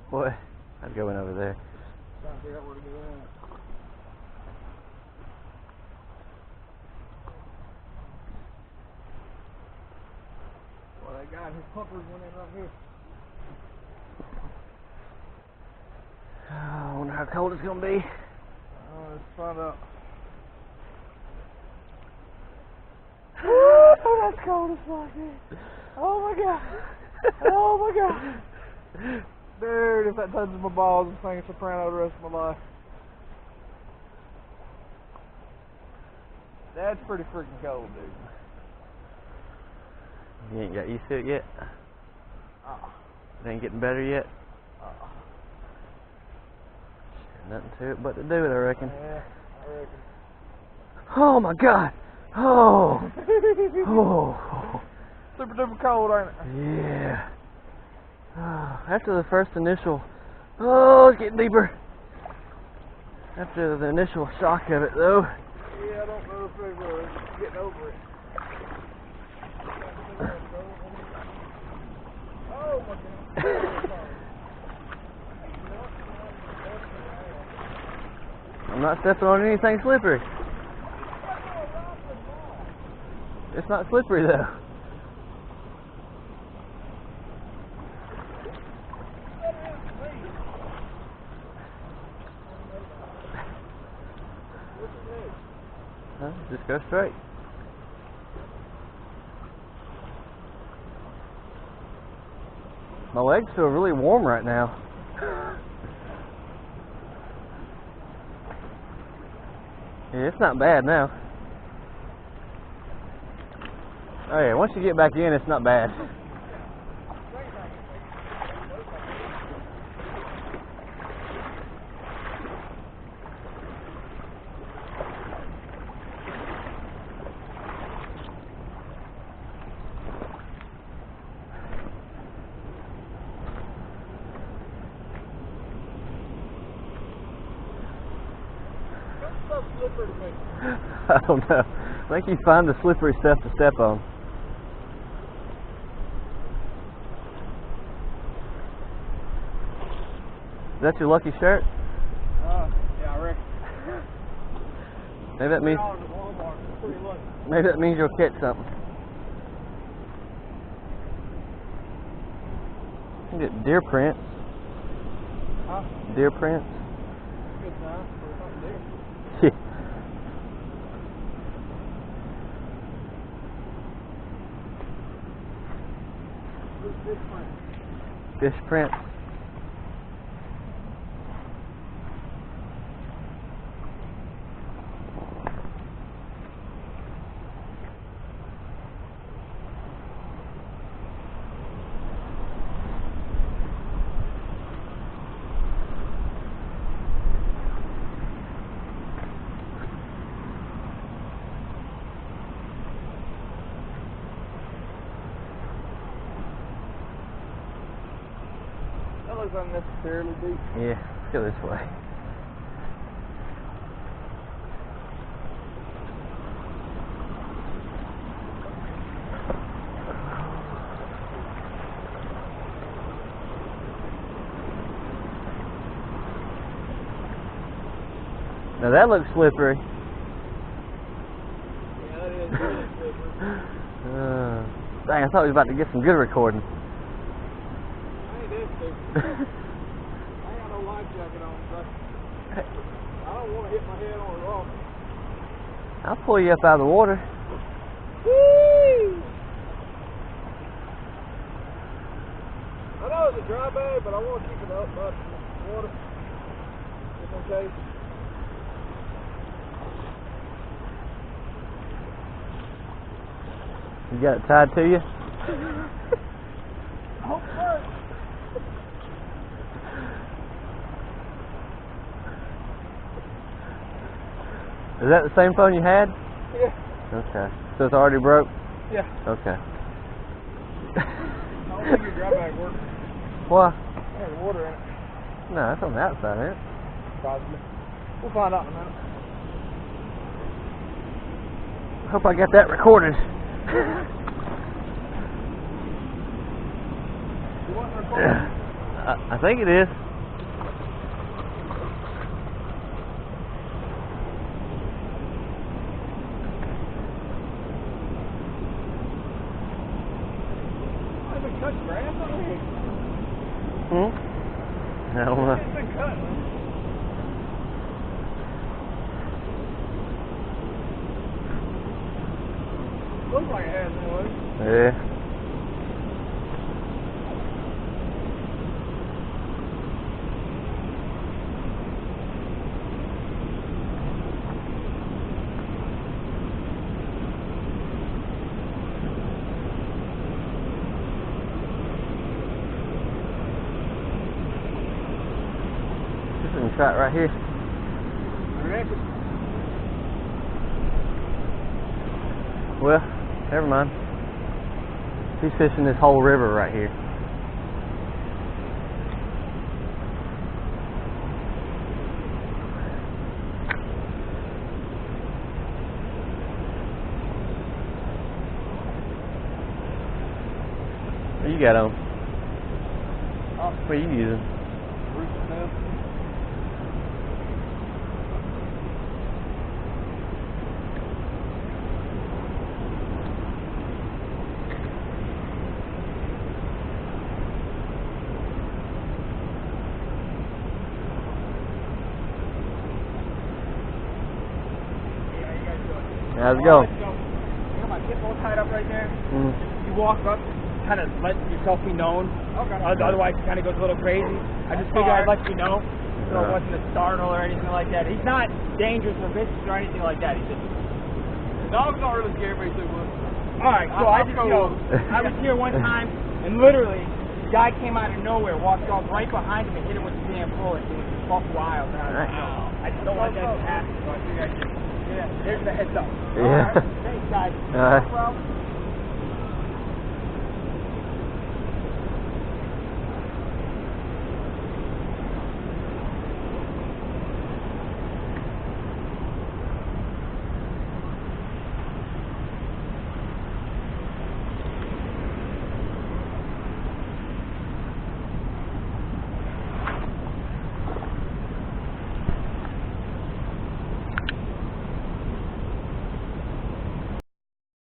Boy, I'd go in over there. Trying to figure out where to go in. Well, that guy and his puppers went in right here. I wonder how cold it's gonna be. Let's find out. Oh, that's cold as fuck, man. Oh my god. Oh my god. Dude, if that touches my balls, I'm singing soprano the rest of my life. That's pretty freaking cold, dude. You ain't got used to it yet? It ain't getting better yet? Nothing to it but to do it, I reckon. Yeah, I reckon. Oh my god! Oh! Oh! Super duper cold, ain't it? Yeah. After the first initial, oh, it's getting deeper. After the initial shock of it, though. Yeah, I don't know if they're getting over it. Oh my god. I'm not stepping on anything slippery. It's not slippery, though. Huh? Just go straight. My legs feel really warm right now. Yeah, it's not bad now. Oh yeah, once you get back in, it's not bad. Slippery to me. I don't know. I think you find the slippery stuff to step on. Is that your lucky shirt? Yeah, I reckon. Maybe that means Pretty lucky. maybe that means you'll catch something. You can get deer prints. Huh? Deer prints. Good time for something there. Yeah. Fish print. Fish prints. That looks unnecessarily deep. Yeah, let's go this way. Now that looks slippery. Yeah, that is really slippery. Dang, I thought we was about to get some good recording. I ain't that stupid. I ain't got no life jacket on, so I don't want to hit my head on a rock. I'll pull you up out of the water. Whee! I know it's a dry bag, but I want to keep it up by the water, just in case. You got it tied to you? Oh, fuck. Is that the same phone you had? Yeah. Okay. So it's already broke? Yeah. Okay. I don't think your dry bag works. Why? There's water in it. No, it's on the outside, ain't it? Possibly. We'll find out in a minute. Hope I got that recorded. You want to record? I think it is. I've been cutting grass over here. I don't know. It's been cut, man. Looks like it has anyway. Yeah. This is a shot right here. I reckon. Well, never mind. He's fishing this whole river right here. What you got on? What are you using? Bruce Smith. How's it going? You got my tip all tied up right there. Mm. You walk up, kind of let yourself be known. Okay. Otherwise, it kind of goes a little crazy. I just figured I'd let you know, so it wasn't a startle or anything like that. He's not dangerous or vicious or anything like that. He's just. The dog's not really scared me too much. All right, so I just I was here one time, and literally, the guy came out of nowhere, walked off right behind him, and hit him with the damn bullet. It was buck wild. And I just don't want that to happen. So I figured I'd just. Yeah, there's the heads up. Yeah. All right. Thanks, guys. All right. No problem.